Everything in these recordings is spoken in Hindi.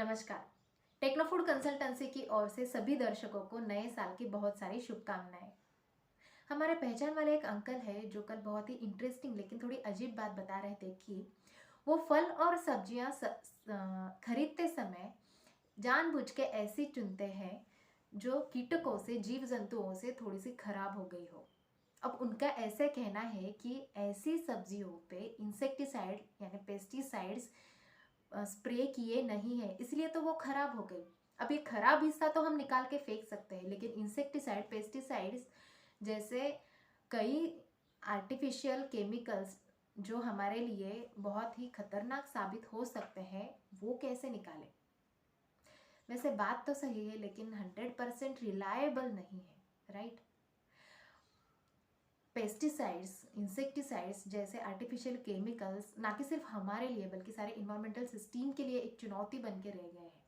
नमस्कार। टेक्नोफूड कंसल्टेंसी की ओर से सभी दर्शकों को नए साल की बहुत सारी शुभकामनाएं। हमारे पहचान वाले एक अंकल है जो कल बहुत ही इंटरेस्टिंग लेकिन थोड़ी अजीब बात बता रहे थे कि वो फल और सब्जियां खरीदते समय जानबूझ के ऐसी चुनते हैं जो कीटकों से जीव जंतुओं से थोड़ी सी खराब हो गई हो। अब उनका ऐसे कहना है कि ऐसी सब्जियों पे इंसेक्टिसाइड यानी पेस्टिसाइड्स स्प्रे किए नहीं है, इसलिए तो वो खराब हो गई। अब ये खराब हिस्सा तो हम निकाल के फेंक सकते हैं, लेकिन इंसेक्टिसाइड पेस्टिसाइड्स जैसे कई आर्टिफिशियल केमिकल्स जो हमारे लिए बहुत ही खतरनाक साबित हो सकते हैं, वो कैसे निकालें। वैसे बात तो सही है लेकिन 100% रिलायबल नहीं है, राइट। पेस्टिसाइड्स इंसेक्टिसाइड्स जैसे आर्टिफिशियल केमिकल्स ना कि सिर्फ हमारे लिए बल्कि सारे इन्वायरमेंटल सिस्टम के लिए एक चुनौती बन के रह गए हैं।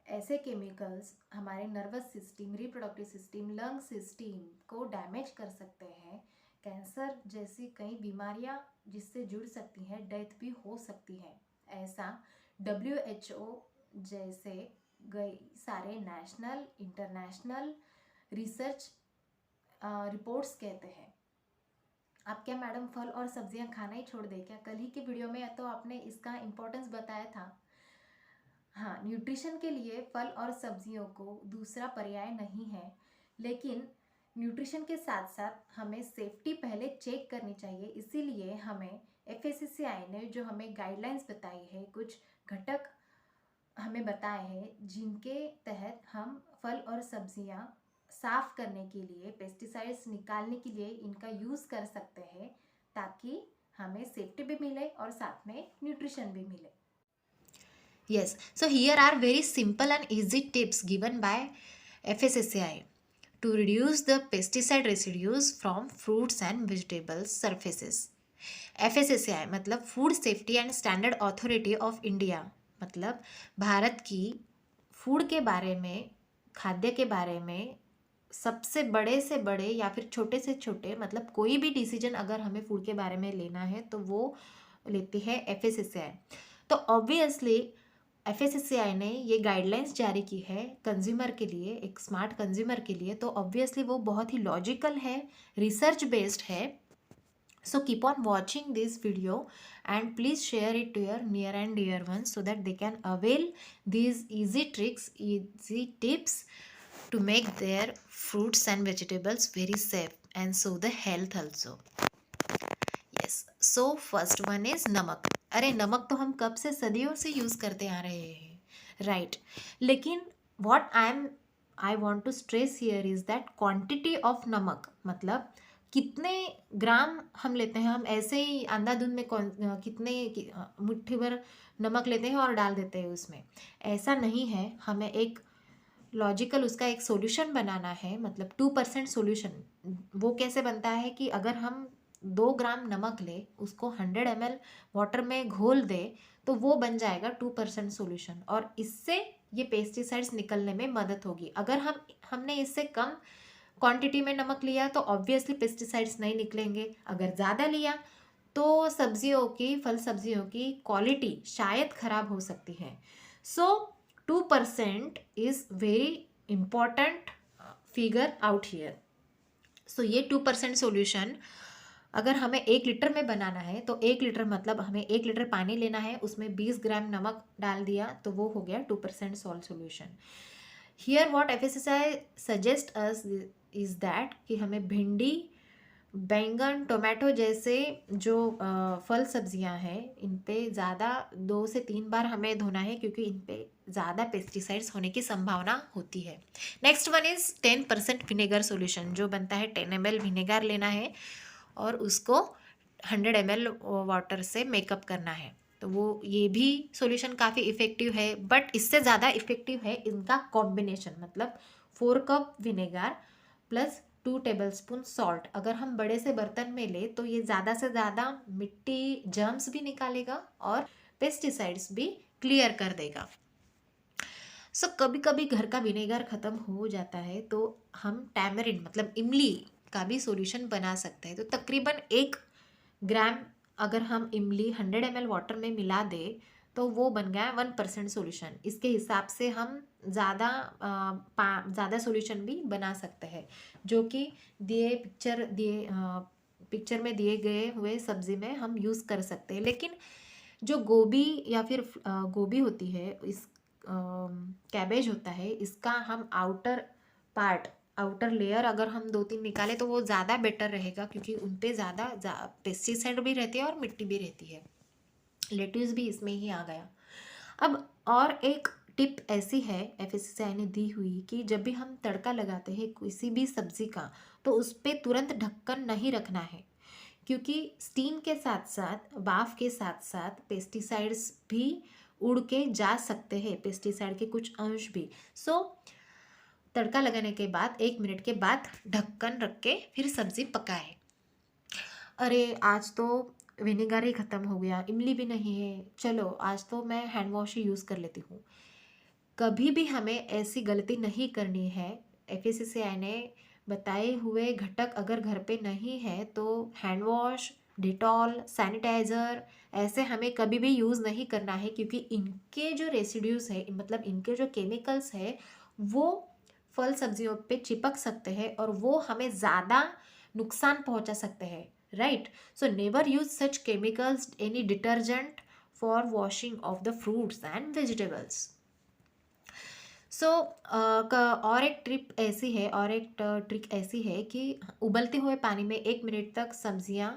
ऐसे केमिकल्स हमारे nervous system, reproductive system, lung system को डैमेज कर सकते हैं। कैंसर जैसी कई बीमारियां जिससे जुड़ सकती हैं, डेथ भी हो सकती है। ऐसा WHO जैसे कई सारे नेशनल इंटरनेशनल रिसर्च रिपोर्ट्स कहते हैं। आप क्या मैडम फल और सब्जियां खाना ही छोड़ दें क्या? कल ही की वीडियो में तो आपने इसका इम्पोर्टेंस बताया था। हाँ, न्यूट्रिशन के लिए फल और सब्जियों को दूसरा पर्याय नहीं है, लेकिन न्यूट्रिशन के साथ साथ हमें सेफ्टी पहले चेक करनी चाहिए। इसीलिए हमें FSSAI ने जो हमें गाइडलाइंस बताई है, कुछ घटक हमें बताए हैं जिनके तहत हम फल और सब्जियां साफ करने के लिए, पेस्टिसाइड्स निकालने के लिए इनका यूज़ कर सकते हैं, ताकि हमें सेफ्टी भी मिले और साथ में न्यूट्रिशन भी मिले। Yes, so here are very simple and easy tips given by FSSAI to reduce the pesticide residues from fruits and vegetables surfaces. FSSAI मतलब food safety and standard authority of India, मतलब भारत की फूड के बारे में, खाद्य के बारे में सबसे बड़े से बड़े या फिर छोटे से छोटे, मतलब कोई भी डिसीजन अगर हमें फूड के बारे में लेना है तो वो लेती है FSSAI। तो ऑब्वियसली FSSAI ने ये गाइडलाइंस जारी की है कंज्यूमर के लिए, एक स्मार्ट कंज्यूमर के लिए, तो ऑब्वियसली वो बहुत ही लॉजिकल है, रिसर्च बेस्ड है। So keep on watching this video and please share it to your near and dear ones so that they can avail these easy tricks, easy tips to make their fruits and vegetables very safe and so the health also. Yes, so first one is नमक। अरे नमक तो हम कब से सदियों से यूज़ करते आ रहे हैं, राइट। लेकिन what I want to stress here is that quantity of नमक, मतलब कितने ग्राम हम लेते हैं। हम ऐसे ही अंधाधुंध में मुट्ठी भर नमक लेते हैं और डाल देते हैं उसमें, ऐसा नहीं है। हमें एक लॉजिकल उसका एक सॉल्यूशन बनाना है, मतलब 2% सॉल्यूशन। वो कैसे बनता है कि अगर हम 2 ग्राम नमक ले, उसको 100 ml वाटर में घोल दे, तो वो बन जाएगा 2% सॉल्यूशन, और इससे ये पेस्टिसाइड्स निकलने में मदद होगी। अगर हमने इससे कम क्वांटिटी में नमक लिया तो ऑब्वियसली पेस्टिसाइड्स नहीं निकलेंगे। अगर ज़्यादा लिया तो फल सब्जियों की क्वालिटी शायद ख़राब हो सकती है। So 2% is very important figure out here. So ये 2% सॉल्यूशन अगर हमें 1 लीटर में बनाना है तो 1 लीटर मतलब हमें 1 लीटर पानी लेना है, उसमें 20 ग्राम नमक डाल दिया तो वो हो गया 2% salt solution. Here what FSSAI suggest us is that कि हमें भिंडी, बैंगन, टोमेटो जैसे जो फल सब्जियां हैं, इन पे ज़्यादा 2 से 3 बार हमें धोना है, क्योंकि इन पे ज़्यादा पेस्टिसाइड्स होने की संभावना होती है। Next one is 10% vinegar solution, जो बनता है 10 ml विनेगर लेना है और उसको 100 ml वाटर से मेकअप करना है। तो वो ये भी सॉल्यूशन काफ़ी इफ़ेक्टिव है, बट इससे ज़्यादा इफ़ेक्टिव है इनका कॉम्बिनेशन, मतलब 4 cup vinegar plus 2 tablespoon salt. अगर हम बड़े से बर्तन में ले तो ये ज़्यादा से ज़्यादा मिट्टी, जर्म्स भी निकालेगा और पेस्टिसाइड्स भी क्लियर कर देगा। सो कभी कभी घर का विनेगर ख़त्म हो जाता है तो हम टैमरिन मतलब इमली का भी सॉल्यूशन बना सकते हैं। तो तकरीबन 1 ग्राम अगर हम इमली 100 ml वाटर में मिला दे तो वो बन गया 1% सॉल्यूशन। इसके हिसाब से हम ज़्यादा सॉल्यूशन भी बना सकते हैं, जो कि पिक्चर में दिए गए हुए सब्जी में हम यूज़ कर सकते हैं। लेकिन जो गोभी या फिर गोभी होती है, इस कैबेज होता है, इसका हम आउटर लेयर अगर हम 2-3 निकालें तो वो ज़्यादा बेटर रहेगा, क्योंकि उन पे ज़्यादा पेस्टिसाइड भी रहती है और मिट्टी भी रहती है। लेट्यूस भी इसमें ही आ गया। अब और एक टिप ऐसी है एफएसएसआई ने दी हुई कि जब भी हम तड़का लगाते हैं किसी भी सब्जी का, तो उस पर तुरंत ढक्कन नहीं रखना है, क्योंकि स्टीम के साथ साथ, भाप के साथ साथ पेस्टिसाइड्स भी उड़ के जा सकते हैं, पेस्टिसाइड के कुछ अंश भी। सो तड़का लगाने के बाद 1 मिनट के बाद ढक्कन रख के फिर सब्जी पकाए। अरे आज तो विनेगर ही ख़त्म हो गया, इमली भी नहीं है, चलो आज तो मैं हैंड वॉश ही यूज़ कर लेती हूँ। कभी भी हमें ऐसी गलती नहीं करनी है। एफएसएसएआई ने बताए हुए घटक अगर घर पे नहीं है तो हैंड वॉश, डिटॉल, सैनिटाइज़र ऐसे हमें कभी भी यूज़ नहीं करना है, क्योंकि इनके जो रेसिड्यूज़ है, मतलब इनके जो केमिकल्स है, वो फल सब्जियों पे चिपक सकते हैं और वो हमें ज़्यादा नुकसान पहुंचा सकते हैं, right. So never use such chemicals any detergent for washing of the fruits and vegetables. So और एक ट्रिक ऐसी है कि उबलते हुए पानी में 1 मिनट तक सब्जियां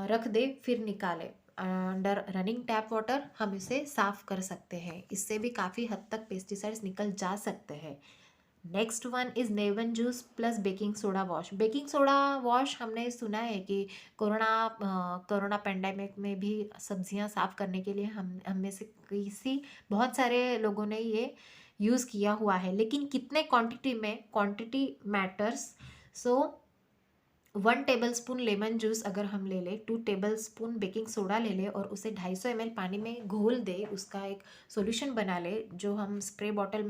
रख दे, फिर निकाले। अंडर रनिंग टैप वाटर हम इसे साफ कर सकते हैं, इससे भी काफ़ी हद तक पेस्टिसाइड्स निकल जा सकते हैं। Next one is lemon juice plus baking soda wash. Baking soda wash हमने सुना है कि कोरोना पेंडेमिक में भी सब्जियां साफ करने के लिए हम में से बहुत सारे लोगों ने ये यूज़ किया हुआ है, लेकिन कितने क्वांटिटी मैटर्स। सो 1 टेबल स्पून लेमन जूस अगर हम ले लें, 2 टेबल स्पून बेकिंग सोडा ले लें और उसे 250 ml पानी में घोल दे, उसका एक सॉल्यूशन बना ले, जो हम स्प्रे बॉटल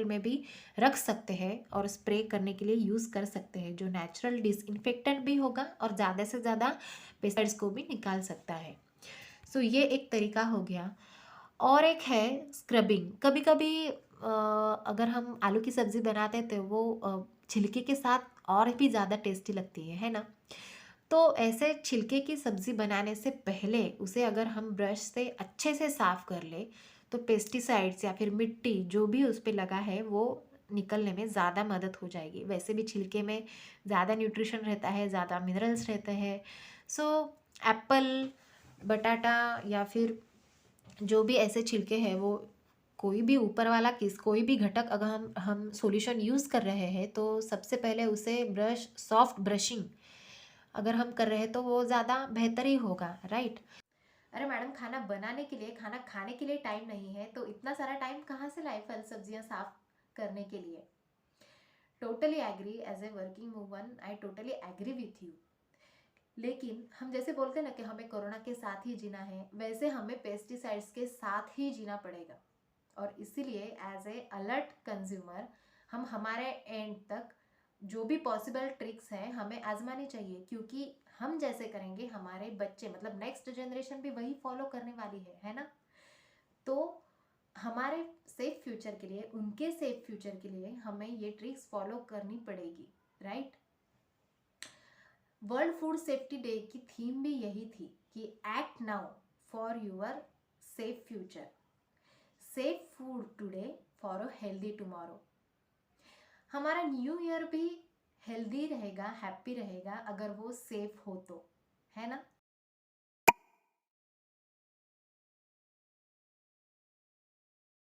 में भी रख सकते हैं और स्प्रे करने के लिए यूज़ कर सकते हैं, जो नेचुरल डिसइंफेक्टेंट भी होगा और ज़्यादा से ज़्यादा पेस्टिसाइड्स को भी निकाल सकता है। सो ये एक तरीका हो गया। और एक है स्क्रबिंग। कभी कभी अगर हम आलू की सब्ज़ी बनाते हैं तो वो छिलके के साथ और भी ज़्यादा टेस्टी लगती है ना। तो ऐसे छिलके की सब्ज़ी बनाने से पहले उसे अगर हम ब्रश से अच्छे से साफ़ कर ले, तो पेस्टिसाइड्स या फिर मिट्टी जो भी उस पर लगा है वो निकलने में ज़्यादा मदद हो जाएगी। वैसे भी छिलके में ज़्यादा न्यूट्रिशन रहता है, ज़्यादा मिनरल्स रहते हैं। सो एप्पल, बटाटा या फिर जो भी ऐसे छिलके हैं, वो कोई भी ऊपर वाला कोई भी घटक अगर हम सॉल्यूशन यूज़ कर रहे हैं, तो सबसे पहले उसे सॉफ्ट ब्रशिंग अगर हम कर रहे हैं तो वो ज़्यादा बेहतर ही होगा, राइट। अरे मैडम, खाना बनाने के लिए, खाना खाने के लिए टाइम नहीं है तो इतना सारा टाइम कहाँ से लाए फल सब्जियां साफ करने के लिए? Totally agree. As a working woman I totally agree with you. लेकिन हम जैसे बोलते हैं ना कि हमें कोरोना के साथ ही जीना है, वैसे हमें पेस्टिसाइड्स के साथ ही जीना पड़ेगा। और इसीलिए एज ए अलर्ट कंज्यूमर हम हमारे एंड तक जो भी पॉसिबल ट्रिक्स हैं हमें आजमानी चाहिए, क्योंकि हम जैसे करेंगे हमारे बच्चे, मतलब नेक्स्ट जनरेशन भी वही फॉलो करने वाली है ना। तो हमारे सेफ फ्यूचर के लिए, उनके सेफ फ्यूचर के लिए हमें ये ट्रिक्स फॉलो करनी पड़ेगी, right. World food safety day की थीम भी यही थी कि act now for your safe future, safe food today for a healthy tomorrow. हमारा न्यू ईयर भी हेल्दी रहेगा, हैप्पी रहेगा अगर वो सेफ हो तो, है ना।